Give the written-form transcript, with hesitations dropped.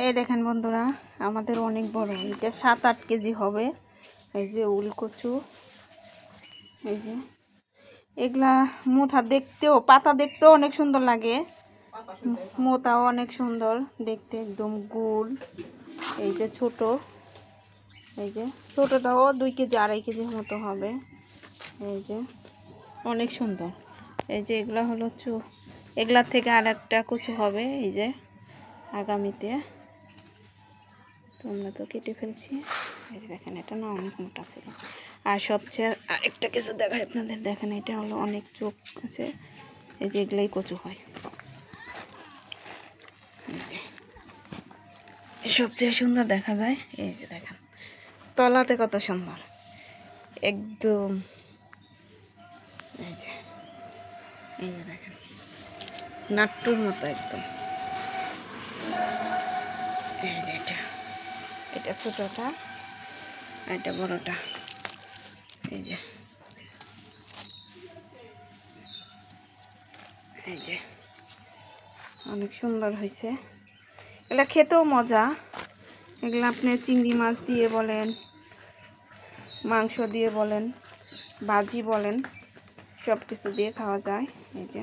এই দেখেন বন্ধুরা, আমাদের অনেক বড়, এটা 7-8 কেজি হবে। এই যে উলকচু, এই যে এগুলা মোথা দেখতেও, পাতা দেখতেও অনেক সুন্দর লাগে, মোতাও অনেক সুন্দর দেখতে, একদম গোল। এই যে ছোট, এই যে ছোটটাও 2 কেজি 2.5 কেজির মতো হবে। এই যে অনেক সুন্দর। এই যে এগুলা হলো এগুলার থেকে আর একটা কচু হবে, এই যে আগামীতে। তোমরা তো কেটে ফেলছি। এই যে দেখেন, এটা না অনেক মোটা ছিল। আর সবচেয়ে আরেকটা কিছু দেখাই আপনাদের, দেখেন এটা হলো অনেক চোখ আছে। এই যে এগুলাই কচু হয়। সবচেয়ে সুন্দর দেখা যায়, এই যে দেখেন তলাতে কত সুন্দর, একদম। এই যে দেখেন নাট্টুর মতো একদম। এই যে এটা ছোটটা, এটা বড়টা। এই যে অনেক সুন্দর হয়েছে। এগুলা খেতেও মজা। এগুলো আপনি চিংড়ি মাছ দিয়ে বলেন, মাংস দিয়ে বলেন, ভাজি বলেন, সব কিছু দিয়ে খাওয়া যায়। এই যে